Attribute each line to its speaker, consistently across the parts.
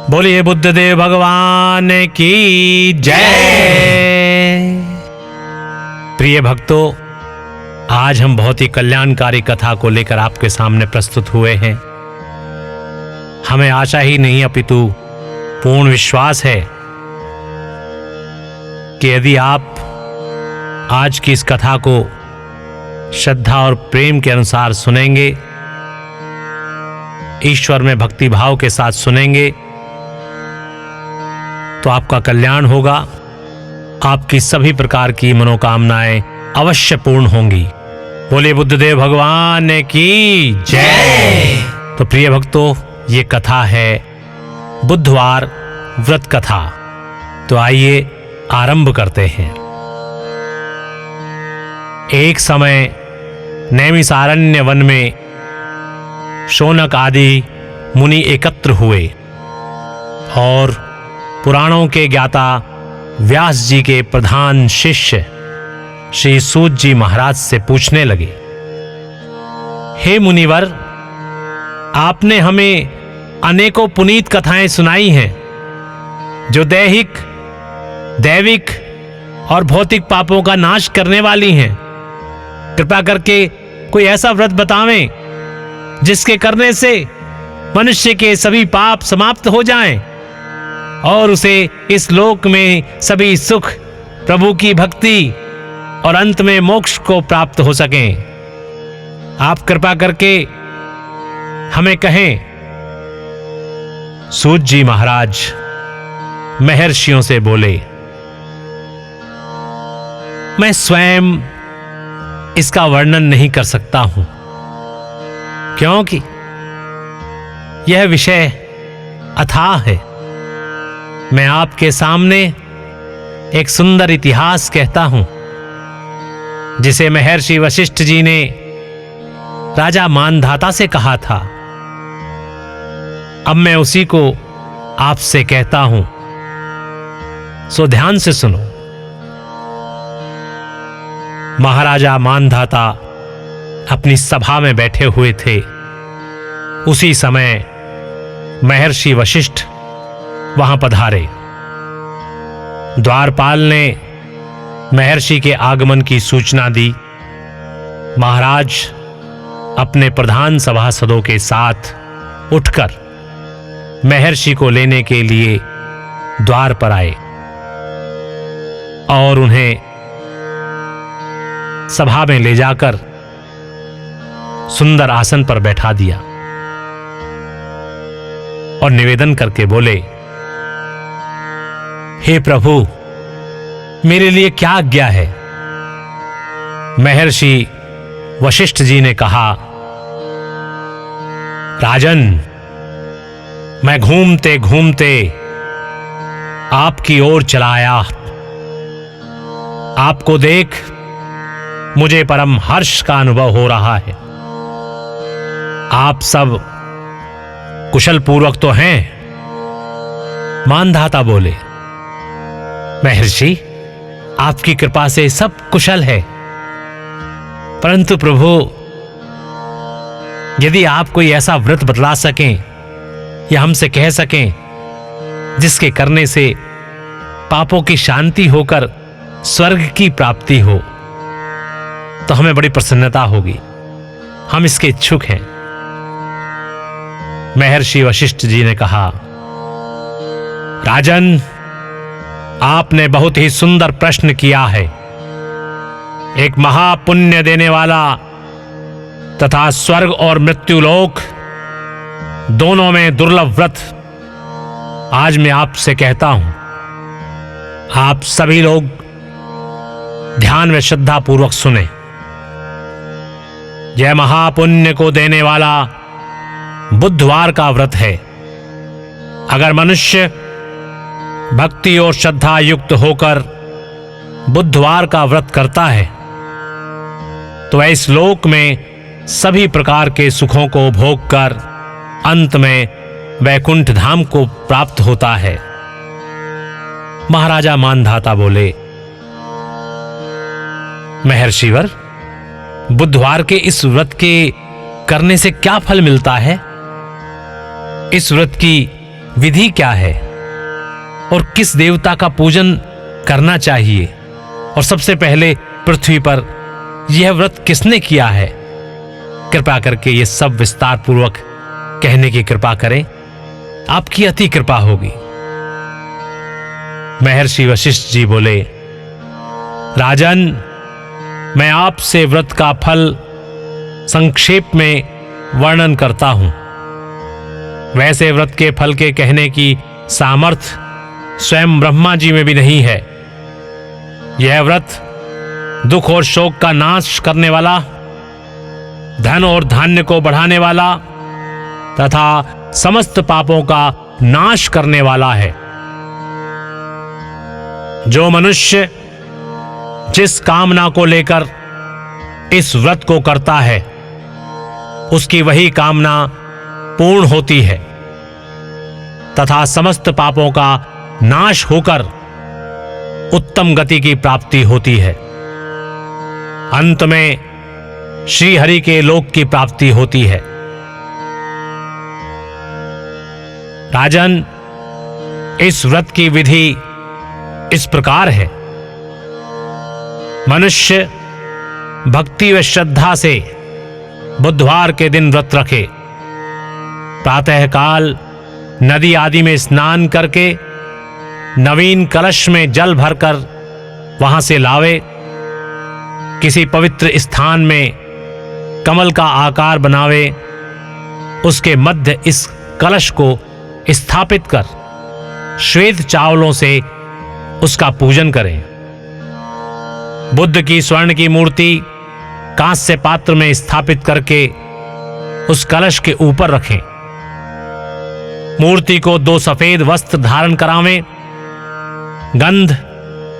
Speaker 1: बोलिए बुद्धदेव भगवान की जय। प्रिय भक्तों, आज हम बहुत ही कल्याणकारी कथा को लेकर आपके सामने प्रस्तुत हुए हैं। हमें आशा ही नहीं अपितु पूर्ण विश्वास है कि यदि आप आज की इस कथा को श्रद्धा और प्रेम के अनुसार सुनेंगे, ईश्वर में भक्ति भाव के साथ सुनेंगे, तो आपका कल्याण होगा। आपकी सभी प्रकार की मनोकामनाएं अवश्य पूर्ण होंगी। बोले बुद्धदेव भगवान की जय। तो प्रिय भक्तों, ये कथा है बुधवार व्रत कथा। तो आइए आरंभ करते हैं। एक समय नैमिषारण्य वन में शौनक आदि मुनि एकत्र हुए और पुराणों के ज्ञाता व्यास जी के प्रधान शिष्य श्री सूत जी महाराज से पूछने लगे, हे मुनिवर, आपने हमें अनेकों पुनीत कथाएं सुनाई हैं जो दैहिक, दैविक और भौतिक पापों का नाश करने वाली हैं। कृपा करके कोई ऐसा व्रत बतावें जिसके करने से मनुष्य के सभी पाप समाप्त हो जाएं और उसे इस लोक में सभी सुख, प्रभु की भक्ति और अंत में मोक्ष को प्राप्त हो सकें। आप कृपा करके हमें कहें। सूत जी महाराज महर्षियों से बोले, मैं स्वयं इसका वर्णन नहीं कर सकता हूं, क्योंकि यह विषय अथाह है। मैं आपके सामने एक सुंदर इतिहास कहता हूं जिसे महर्षि वशिष्ठ जी ने राजा मानधाता से कहा था। अब मैं उसी को आपसे कहता हूं, सो ध्यान से सुनो। महाराजा मानधाता अपनी सभा में बैठे हुए थे। उसी समय महर्षि वशिष्ठ वहां पधारे। द्वारपाल ने महर्षि के आगमन की सूचना दी। महाराज अपने प्रधान सभासदों के साथ उठकर महर्षि को लेने के लिए द्वार पर आए और उन्हें सभा में ले जाकर सुंदर आसन पर बैठा दिया और निवेदन करके बोले, हे प्रभु, मेरे लिए क्या आज्ञा है? महर्षि वशिष्ठ जी ने कहा, राजन, मैं घूमते घूमते आपकी ओर चला आया। आपको देख मुझे परम हर्ष का अनुभव हो रहा है। आप सब कुशल पूर्वक तो हैं? मानधाता बोले, महर्षि, आपकी कृपा से सब कुशल है, परंतु प्रभु, यदि आप कोई ऐसा व्रत बतला सकें या हमसे कह सकें जिसके करने से पापों की शांति होकर स्वर्ग की प्राप्ति हो, तो हमें बड़ी प्रसन्नता होगी। हम इसके इच्छुक हैं। महर्षि वशिष्ठ जी ने कहा, राजन, आपने बहुत ही सुंदर प्रश्न किया है। एक महापुण्य देने वाला तथा स्वर्ग और मृत्युलोक दोनों में दुर्लभ व्रत आज मैं आपसे कहता हूं। आप सभी लोग ध्यान में श्रद्धा पूर्वक सुने। यह महापुण्य को देने वाला बुधवार का व्रत है। अगर मनुष्य भक्ति और श्रद्धा युक्त होकर बुधवार का व्रत करता है तो वह इस लोक में सभी प्रकार के सुखों को भोग कर अंत में वैकुंठ धाम को प्राप्त होता है। महाराजा मानधाता बोले, महर्षिवर, बुधवार के इस व्रत के करने से क्या फल मिलता है? इस व्रत की विधि क्या है और किस देवता का पूजन करना चाहिए, और सबसे पहले पृथ्वी पर यह व्रत किसने किया है, कृपा करके ये सब विस्तार पूर्वक कहने की कृपा करें, आपकी अति कृपा होगी। महर्षि वशिष्ठ जी बोले, राजन, मैं आपसे व्रत का फल संक्षेप में वर्णन करता हूं। वैसे व्रत के फल के कहने की सामर्थ्य स्वयं ब्रह्मा जी में भी नहीं है। यह व्रत दुख और शोक का नाश करने वाला, धन और धान्य को बढ़ाने वाला तथा समस्त पापों का नाश करने वाला है। जो मनुष्य जिस कामना को लेकर इस व्रत को करता है, उसकी वही कामना पूर्ण होती है तथा समस्त पापों का नाश होकर उत्तम गति की प्राप्ति होती है। अंत में श्री हरि के लोक की प्राप्ति होती है। राजन, इस व्रत की विधि इस प्रकार है। मनुष्य भक्ति व श्रद्धा से बुधवार के दिन व्रत रखे, प्रातःकाल नदी आदि में स्नान करके नवीन कलश में जल भरकर वहां से लावे, किसी पवित्र स्थान में कमल का आकार बनावे, उसके मध्य इस कलश को स्थापित कर श्वेत चावलों से उसका पूजन करें। बुद्ध की स्वर्ण की मूर्ति कांस्य पात्र में स्थापित करके उस कलश के ऊपर रखें। मूर्ति को 2 सफेद वस्त्र धारण करावें, गंध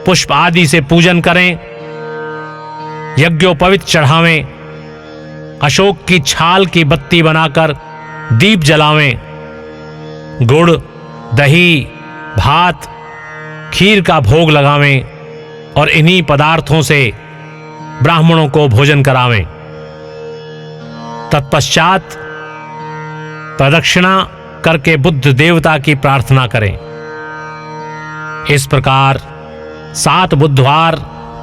Speaker 1: पुष्प आदि से पूजन करें, यज्ञोपवीत चढ़ावें, अशोक की छाल की बत्ती बनाकर दीप जलावें, गुड़, दही, भात, खीर का भोग लगावें और इन्हीं पदार्थों से ब्राह्मणों को भोजन करावें। तत्पश्चात प्रदक्षिणा करके बुद्ध देवता की प्रार्थना करें। इस प्रकार 7 बुधवार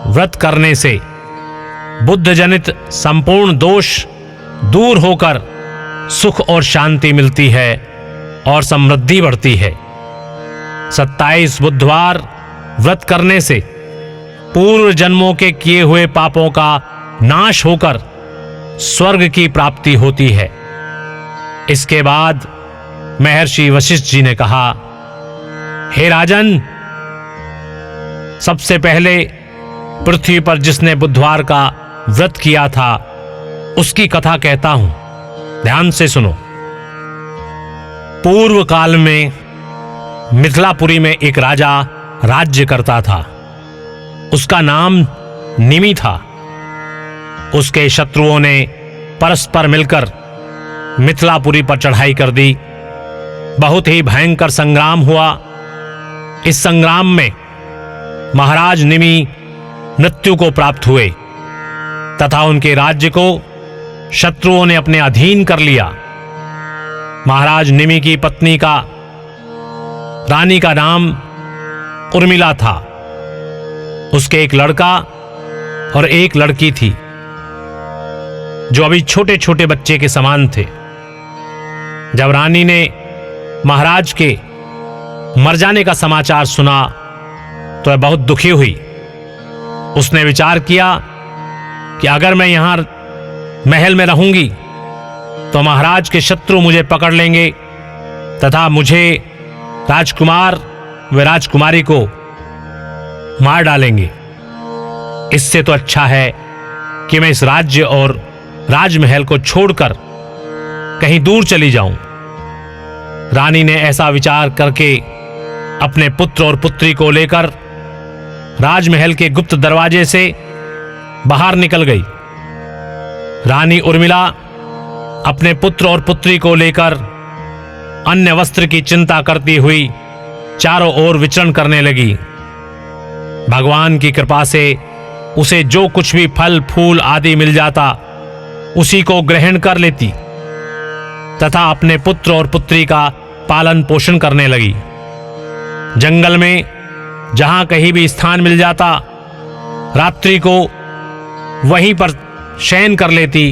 Speaker 1: व्रत करने से बुद्ध जनित संपूर्ण दोष दूर होकर सुख और शांति मिलती है और समृद्धि बढ़ती है। 27 बुधवार व्रत करने से पूर्व जन्मों के किए हुए पापों का नाश होकर स्वर्ग की प्राप्ति होती है। इसके बाद महर्षि वशिष्ठ जी ने कहा, हे राजन, सबसे पहले पृथ्वी पर जिसने बुधवार का व्रत किया था उसकी कथा कहता हूं, ध्यान से सुनो। पूर्व काल में मिथिलापुरी में एक राजा राज्य करता था। उसका नाम निमि था। उसके शत्रुओं ने परस्पर मिलकर मिथिलापुरी पर चढ़ाई कर दी। बहुत ही भयंकर संग्राम हुआ। इस संग्राम में महाराज निमि मृत्यु को प्राप्त हुए तथा उनके राज्य को शत्रुओं ने अपने अधीन कर लिया। महाराज निमि की पत्नी का, रानी का नाम उर्मिला था। उसके एक लड़का और एक लड़की थी जो अभी छोटे छोटे बच्चे के समान थे। जब रानी ने महाराज के मर जाने का समाचार सुना तो वह बहुत दुखी हुई। उसने विचार किया कि अगर मैं यहां महल में रहूंगी तो महाराज के शत्रु मुझे पकड़ लेंगे तथा मुझे, राजकुमार व राजकुमारी को मार डालेंगे। इससे तो अच्छा है कि मैं इस राज्य और राजमहल को छोड़कर कहीं दूर चली जाऊं। रानी ने ऐसा विचार करके अपने पुत्र और पुत्री को लेकर राजमहल के गुप्त दरवाजे से बाहर निकल गई। रानी उर्मिला अपने पुत्र और पुत्री को लेकर अन्य वस्त्र की चिंता करती हुई चारों ओर विचरण करने लगी। भगवान की कृपा से उसे जो कुछ भी फल फूल आदि मिल जाता उसी को ग्रहण कर लेती तथा अपने पुत्र और पुत्री का पालन पोषण करने लगी। जंगल में जहां कहीं भी स्थान मिल जाता, रात्रि को वहीं पर शयन कर लेती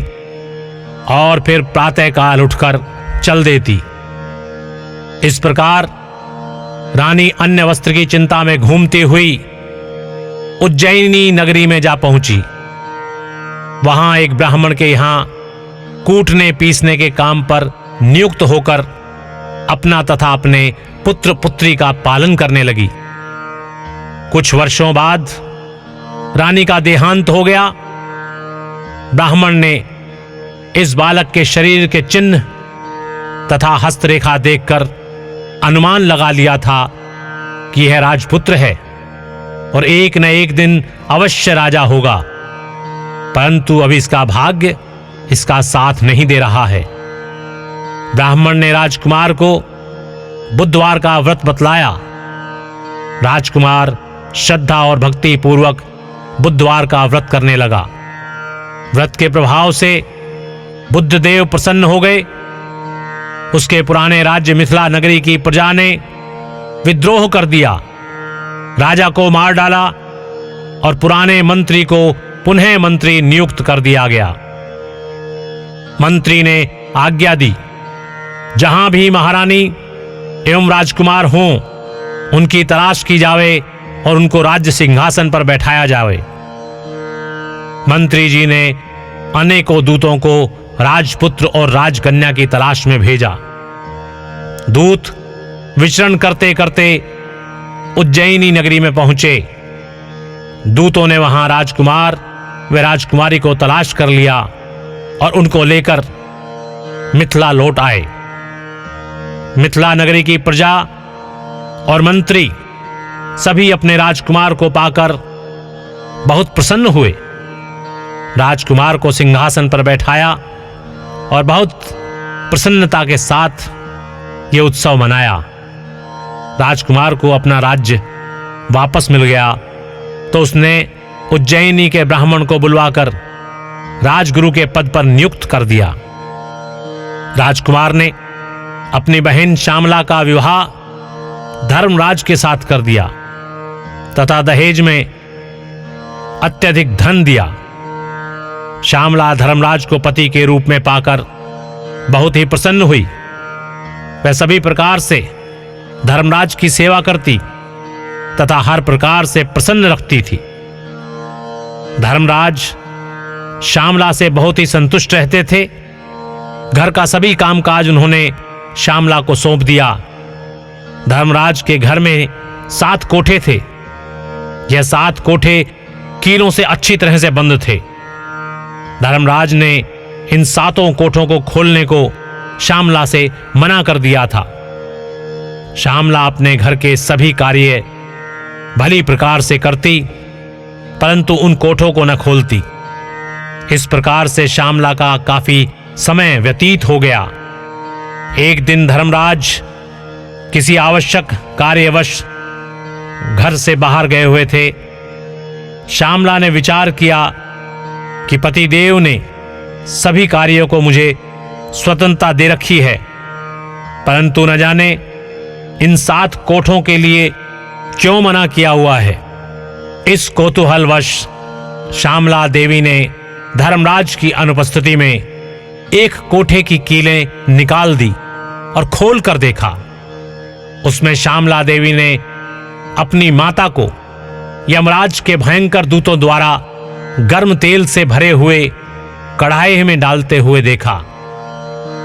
Speaker 1: और फिर प्रातःकाल उठकर चल देती। इस प्रकार रानी अन्य वस्त्र की चिंता में घूमती हुई उज्जैनी नगरी में जा पहुंची। वहां एक ब्राह्मण के यहां कूटने पीसने के काम पर नियुक्त होकर अपना तथा अपने पुत्र पुत्री का पालन करने लगी। कुछ वर्षों बाद रानी का देहांत हो गया। ब्राह्मण ने इस बालक के शरीर के चिन्ह तथा हस्तरेखा देखकर अनुमान लगा लिया था कि यह राजपुत्र है और एक न एक दिन अवश्य राजा होगा, परंतु अभी इसका भाग्य इसका साथ नहीं दे रहा है। ब्राह्मण ने राजकुमार को बुधवार का व्रत बतलाया। राजकुमार श्रद्धा और भक्ति पूर्वक बुधवार का व्रत करने लगा। व्रत के प्रभाव से बुद्धदेव प्रसन्न हो गए। उसके पुराने राज्य मिथिला नगरी की प्रजा ने विद्रोह कर दिया, राजा को मार डाला और पुराने मंत्री को पुनः मंत्री नियुक्त कर दिया गया। मंत्री ने आज्ञा दी, जहां भी महारानी एवं राजकुमार हों, उनकी तलाश की जावे और उनको राज्य सिंहासन पर बैठाया जावे। मंत्री जी ने अनेकों दूतों को राजपुत्र और राजकन्या की तलाश में भेजा। दूत विचरण करते करते उज्जैनी नगरी में पहुंचे। दूतों ने वहां राजकुमार व राजकुमारी को तलाश कर लिया और उनको लेकर मिथिला लौट आए। मिथिला नगरी की प्रजा और मंत्री सभी अपने राजकुमार को पाकर बहुत प्रसन्न हुए। राजकुमार को सिंहासन पर बैठाया और बहुत प्रसन्नता के साथ ये उत्सव मनाया। राजकुमार को अपना राज्य वापस मिल गया तो उसने उज्जैनी के ब्राह्मण को बुलवाकर राजगुरु के पद पर नियुक्त कर दिया। राजकुमार ने अपनी बहन श्यामला का विवाह धर्मराज के साथ कर दिया तथा दहेज में अत्यधिक धन दिया। श्यामला धर्मराज को पति के रूप में पाकर बहुत ही प्रसन्न हुई। वह सभी प्रकार से धर्मराज की सेवा करती तथा हर प्रकार से प्रसन्न रखती थी। धर्मराज श्यामला से बहुत ही संतुष्ट रहते थे। घर का सभी कामकाज उन्होंने श्यामला को सौंप दिया। धर्मराज के घर में 7 कोठे थे। यह 7 कोठे कीलों से अच्छी तरह से बंद थे। धर्मराज ने इन 7 कोठों को खोलने को श्यामला से मना कर दिया था। श्यामला अपने घर के सभी कार्य भली प्रकार से करती, परंतु उन कोठों को न खोलती। इस प्रकार से श्यामला का काफी समय व्यतीत हो गया। एक दिन धर्मराज किसी आवश्यक कार्यवश घर से बाहर गए हुए थे। श्यामला ने विचार किया कि पतिदेव ने सभी कार्यों को मुझे स्वतंत्रता दे रखी है, परंतु न जाने इन 7 कोठों के लिए क्यों मना किया हुआ है। इस कौतूहलवश श्यामला देवी ने धर्मराज की अनुपस्थिति में एक कोठे की कीलें निकाल दी और खोल कर देखा। उसमें श्यामला देवी ने अपनी माता को यमराज के भयंकर दूतों द्वारा गर्म तेल से भरे हुए कढ़ाई में डालते हुए देखा।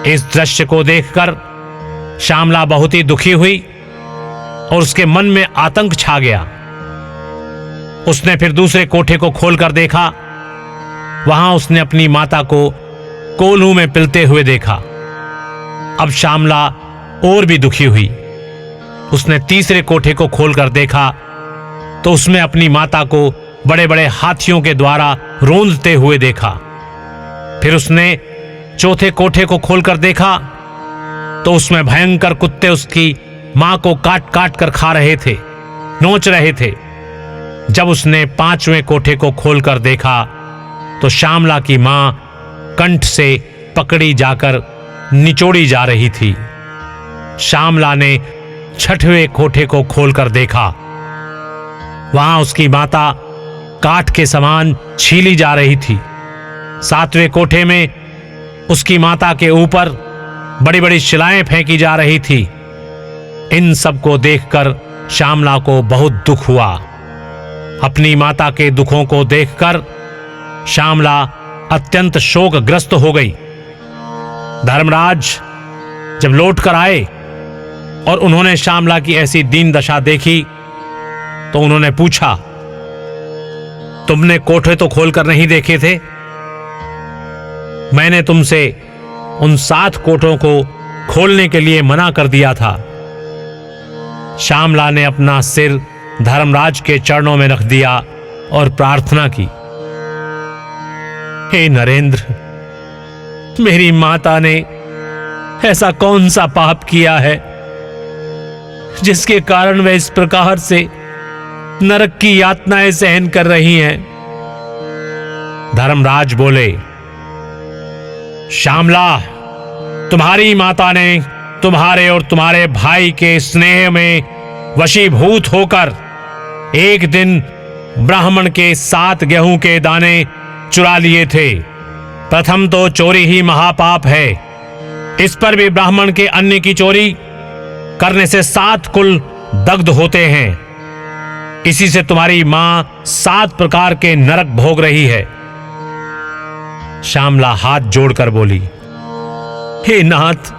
Speaker 1: इस दृश्य को देखकर श्यामला बहुत ही दुखी हुई और उसके मन में आतंक छा गया। उसने फिर दूसरे कोठे को खोलकर देखा। वहां उसने अपनी माता को कोल्हू में पिलते हुए देखा। अब श्यामला और भी दुखी हुई। उसने तीसरे कोठे को खोलकर देखा तो उसमें अपनी माता को बड़े बड़े हाथियों के द्वारा रोंदते हुए देखा। फिर उसने चौथे कोठे को खोलकर देखा तो उसमें भयंकर कुत्ते उसकी मां को काट काट कर खा रहे थे, नोच रहे थे। जब उसने 5वें कोठे को खोलकर देखा तो श्यामला की मां कंठ से पकड़ी जाकर निचोड़ी जा रही थी। श्यामला ने 6वें कोठे को खोलकर देखा। वहां उसकी माता काठ के समान छीली जा रही थी। 7वें कोठे में उसकी माता के ऊपर बड़ी बड़ी शिलाएं फेंकी जा रही थी। इन सब को देखकर श्यामला को बहुत दुख हुआ। अपनी माता के दुखों को देखकर श्यामला अत्यंत शोकग्रस्त हो गई। धर्मराज जब लौट कर आए और उन्होंने श्यामला की ऐसी दीन दशा देखी तो उन्होंने पूछा, तुमने कोठे तो खोलकर नहीं देखे थे? मैंने तुमसे उन 7 कोठों को खोलने के लिए मना कर दिया था। श्यामला ने अपना सिर धर्मराज के चरणों में रख दिया और प्रार्थना की, हे नरेंद्र, मेरी माता ने ऐसा कौन सा पाप किया है जिसके कारण वे इस प्रकार से नरक की यातनाएं सहन कर रही हैं? धर्मराज बोले, श्यामला, तुम्हारी माता ने तुम्हारे और तुम्हारे भाई के स्नेह में वशीभूत होकर एक दिन ब्राह्मण के 7 गेहूं के दाने चुरा लिए थे। प्रथम तो चोरी ही महापाप है। इस पर भी ब्राह्मण के अन्न की चोरी करने से 7 कुल दग्ध होते हैं। इसी से तुम्हारी मां 7 प्रकार के नरक भोग रही है। श्यामला हाथ जोड़कर बोली, हे नाथ,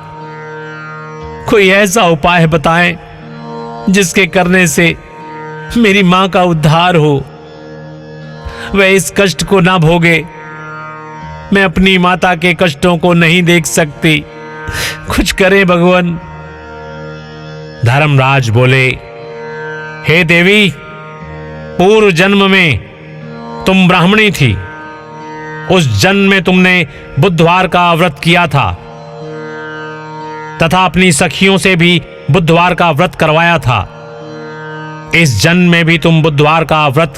Speaker 1: कोई ऐसा उपाय बताएं जिसके करने से मेरी मां का उद्धार हो, वह इस कष्ट को ना भोगे। मैं अपनी माता के कष्टों को नहीं देख सकती, कुछ करे भगवान। धर्मराज बोले, हे देवी, पूर्व जन्म में तुम ब्राह्मणी थी। उस जन्म में तुमने बुधवार का व्रत किया था तथा अपनी सखियों से भी बुधवार का व्रत करवाया था। इस जन्म में भी तुम बुधवार का व्रत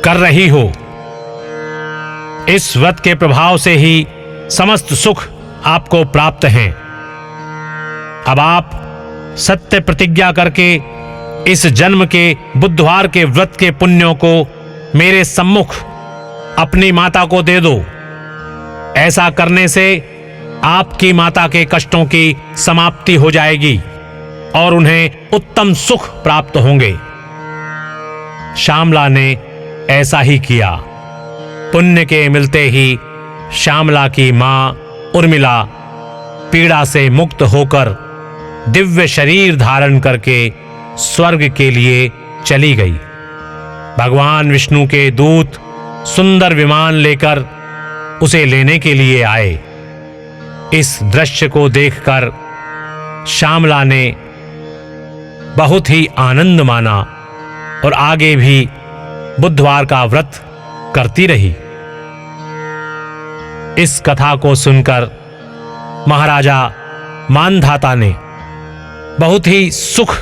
Speaker 1: कर रही हो। इस व्रत के प्रभाव से ही समस्त सुख आपको प्राप्त हैं। अब आप सत्य प्रतिज्ञा करके इस जन्म के बुधवार के व्रत के पुण्यों को मेरे सम्मुख अपनी माता को दे दो। ऐसा करने से आपकी माता के कष्टों की समाप्ति हो जाएगी और उन्हें उत्तम सुख प्राप्त होंगे। श्यामला ने ऐसा ही किया। पुण्य के मिलते ही श्यामला की मां उर्मिला पीड़ा से मुक्त होकर दिव्य शरीर धारण करके स्वर्ग के लिए चली गई। भगवान विष्णु के दूत सुंदर विमान लेकर उसे लेने के लिए आए। इस दृश्य को देखकर श्यामला ने बहुत ही आनंद माना और आगे भी बुधवार का व्रत करती रही। इस कथा को सुनकर महाराजा मानधाता ने बहुत ही सुख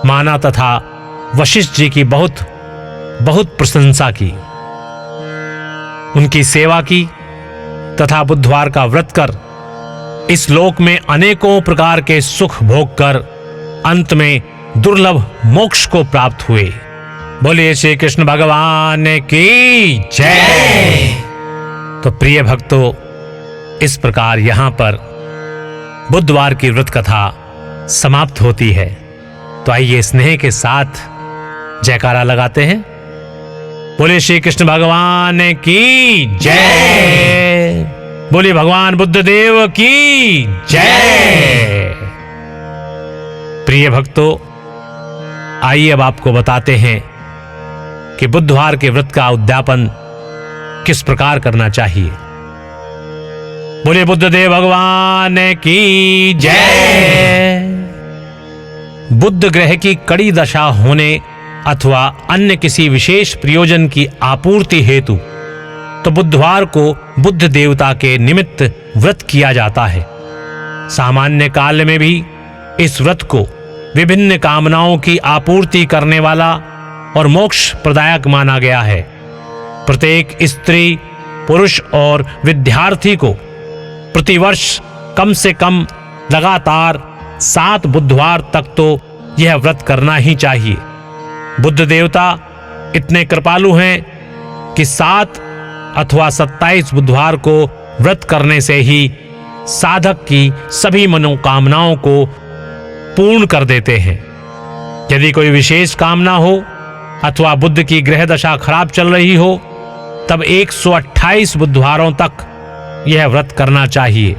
Speaker 1: माना तथा वशिष्ठ जी की बहुत बहुत प्रशंसा की, उनकी सेवा की तथा बुधवार का व्रत कर इस लोक में अनेकों प्रकार के सुख भोग कर अंत में दुर्लभ मोक्ष को प्राप्त हुए। बोलिए श्री कृष्ण भगवान की जय। तो प्रिय भक्तों, इस प्रकार यहां पर बुधवार की व्रत कथा समाप्त होती है। तो आइए स्नेह के साथ जयकारा लगाते हैं। बोलिए श्री कृष्ण भगवान की जय। बोलिए भगवान बुद्ध देव की जय। प्रिय भक्तों, आइए अब आपको बताते हैं कि बुधवार के व्रत का उद्यापन किस प्रकार करना चाहिए। बोलिए बुद्ध देव भगवान की जय। बुध ग्रह की कड़ी दशा होने अथवा अन्य किसी विशेष प्रयोजन की आपूर्ति हेतु तो बुधवार को बुद्ध देवता के निमित्त व्रत किया जाता है। सामान्य काल में भी इस व्रत को विभिन्न कामनाओं की आपूर्ति करने वाला और मोक्ष प्रदायक माना गया है। प्रत्येक स्त्री, पुरुष और विद्यार्थी को प्रतिवर्ष कम से कम लगातार 7 बुधवार तक तो यह व्रत करना ही चाहिए। बुद्ध देवता इतने कृपालु हैं कि 7 अथवा 27 बुधवार को व्रत करने से ही साधक की सभी मनोकामनाओं को पूर्ण कर देते हैं। यदि कोई विशेष कामना हो अथवा बुद्ध की ग्रह दशा खराब चल रही हो तब 128 बुधवारों तक यह व्रत करना चाहिए।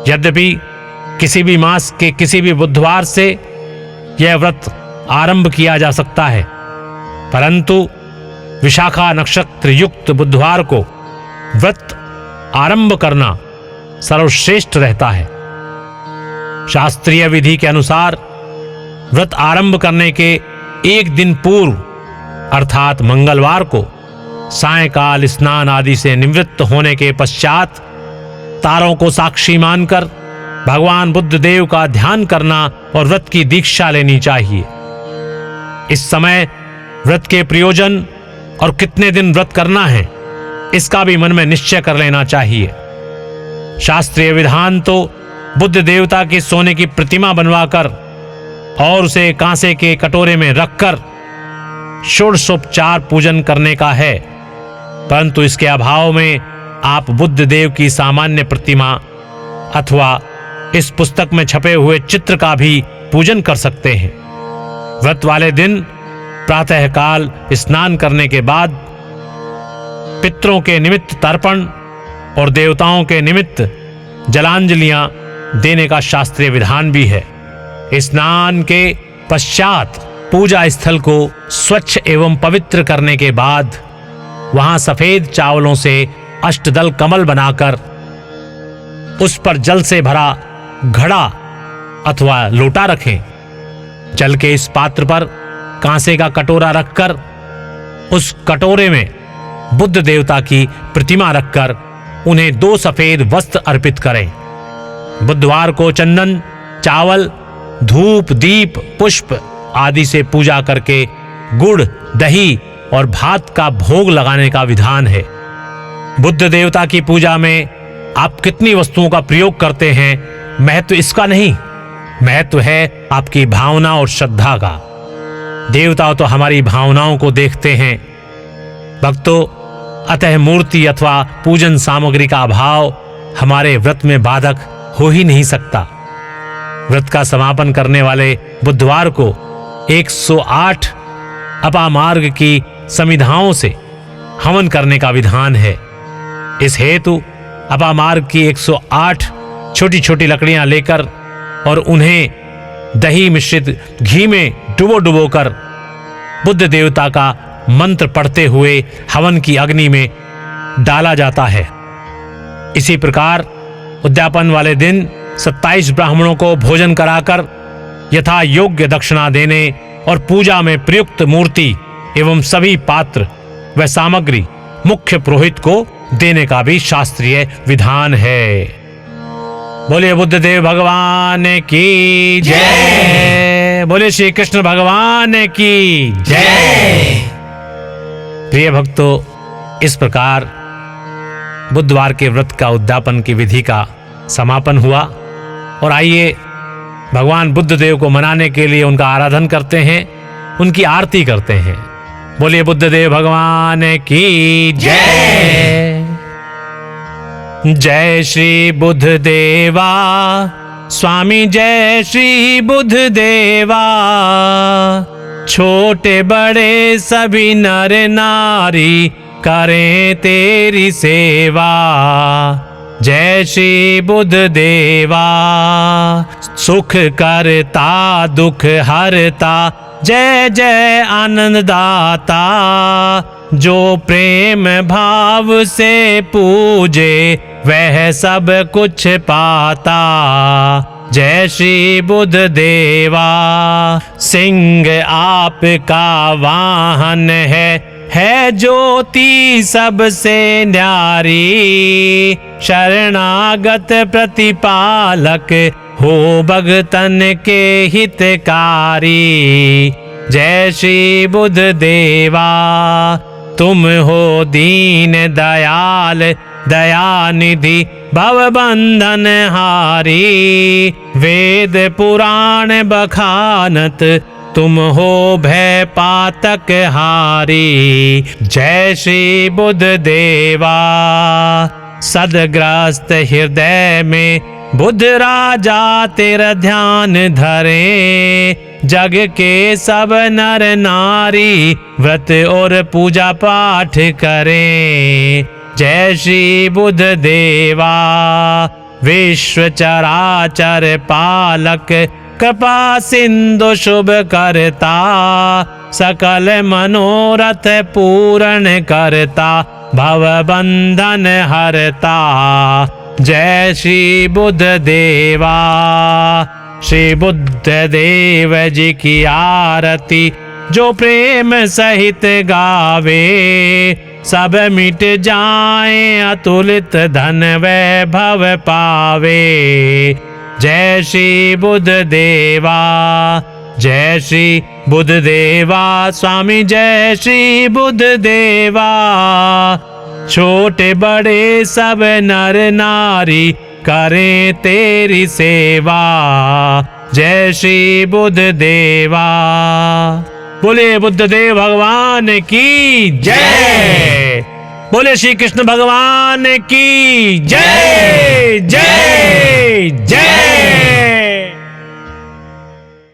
Speaker 1: यद्यपि किसी भी मास के किसी भी बुधवार से यह व्रत आरंभ किया जा सकता है, परंतु विशाखा नक्षत्र युक्त बुधवार को व्रत आरंभ करना सर्वश्रेष्ठ रहता है। शास्त्रीय विधि के अनुसार व्रत आरंभ करने के एक दिन पूर्व अर्थात मंगलवार को सायंकाल स्नान आदि से निवृत्त होने के पश्चात तारों को साक्षी मानकर भगवान बुद्ध देव का ध्यान करना और व्रत की दीक्षा लेनी चाहिए। इस समय व्रत के प्रयोजन और कितने दिन व्रत करना है इसका भी मन में निश्चय कर लेना चाहिए। शास्त्रीय विधान तो बुद्ध देवता की सोने की प्रतिमा बनवाकर और उसे कांसे के कटोरे में रखकर षोडशोपचार पूजन करने का है, परंतु इसके अभाव में आप बुद्ध देव की सामान्य प्रतिमा अथवा इस पुस्तक में छपे हुए चित्र का भी पूजन कर सकते हैं। व्रत वाले दिन प्रातःकाल स्नान करने के बाद पितरों के निमित्त तर्पण और देवताओं के निमित्त जलांजलियां देने का शास्त्रीय विधान भी है। स्नान के पश्चात पूजा स्थल को स्वच्छ एवं पवित्र करने के बाद वहां सफेद चावलों से अष्टदल कमल बनाकर उस पर जल से भरा घड़ा अथवा लोटा रखें। जल के इस पात्र पर कांसे का कटोरा रखकर उस कटोरे में बुद्ध देवता की प्रतिमा रखकर उन्हें 2 सफेद वस्त्र अर्पित करें। बुधवार को चंदन, चावल, धूप, दीप, पुष्प आदि से पूजा करके गुड़, दही और भात का भोग लगाने का विधान है। बुद्ध देवता की पूजा में आप कितनी वस्तुओं का प्रयोग करते हैं महत्व इसका नहीं, महत्व है आपकी भावना और श्रद्धा का। देवता तो हमारी भावनाओं को देखते हैं। भक्तों, अतः मूर्ति अथवा पूजन सामग्री का अभाव हमारे व्रत में बाधक हो ही नहीं सकता। व्रत का समापन करने वाले बुधवार को 108 अपामार्ग की समिधाओं से हवन करने का विधान है। इस हेतु अपामार्ग की 108 छोटी छोटी लकड़ियां लेकर और उन्हें दही मिश्रित घी में डुबो डुबो कर बुद्ध देवता का मंत्र पढ़ते हुए हवन की अग्नि में डाला जाता है। इसी प्रकार उद्यापन वाले दिन 27 ब्राह्मणों को भोजन कराकर यथा योग्य दक्षिणा देने और पूजा में प्रयुक्त मूर्ति एवं सभी पात्र व सामग्री मुख्य पुरोहित को देने का भी शास्त्रीय विधान है। बोलिए बुद्ध देव भगवान की जय। बोलिए श्री कृष्ण भगवान की जय। प्रिय भक्तों, इस प्रकार बुधवार के व्रत का उद्यापन की विधि का समापन हुआ और आइए भगवान बुद्ध देव को मनाने के लिए उनका आराधन करते हैं, उनकी आरती करते हैं। बोलिए बुद्ध देव भगवान की जय। जय श्री बुद्ध देवा स्वामी, जय श्री बुद्ध देवा। छोटे बड़े सभी नर नारी करें तेरी सेवा। जय श्री बुद्ध देवा। सुख करता दुख हरता, जय जय आनंद दाता। जो प्रेम भाव से पूजे वह सब कुछ पाता। जय श्री बुद्ध देवा। सिंह आपका वाहन है ज्योति सबसे न्यारी। शरणागत प्रतिपालक हो भगतन के हितकारी। जय श्री बुद्ध देवा। तुम हो दीन दयाल दयानिधि भव बंधन हारी। वेद पुराण बखानत तुम हो भय पातक हारी। जय श्री बुद्ध देवा। सदग्रस्त हृदय में बुद्ध राजा तेरा ध्यान धरे। जग के सब नर नारी व्रत और पूजा पाठ करें। जय श्री बुद्ध देवा। विश्व चराचर पालक कृपा सिंधु शुभ करता। सकल मनोरथ पूर्ण करता। भव बंधन हरता। जय श्री बुद्ध देवा। श्री बुद्ध देव जी की आरती जो प्रेम सहित गावे। सब मिट जाए अतुलित धन वैभव पावे। जय श्री बुद्ध देवा। जय श्री बुद्ध देवा। स्वामी जय श्री बुद्ध देवा। छोटे बड़े सब नर नारी करें तेरी सेवा। जय श्री बुद्ध देवा। बोले बुद्ध देव भगवान की जय। बोले श्री कृष्ण भगवान की जय जय जय।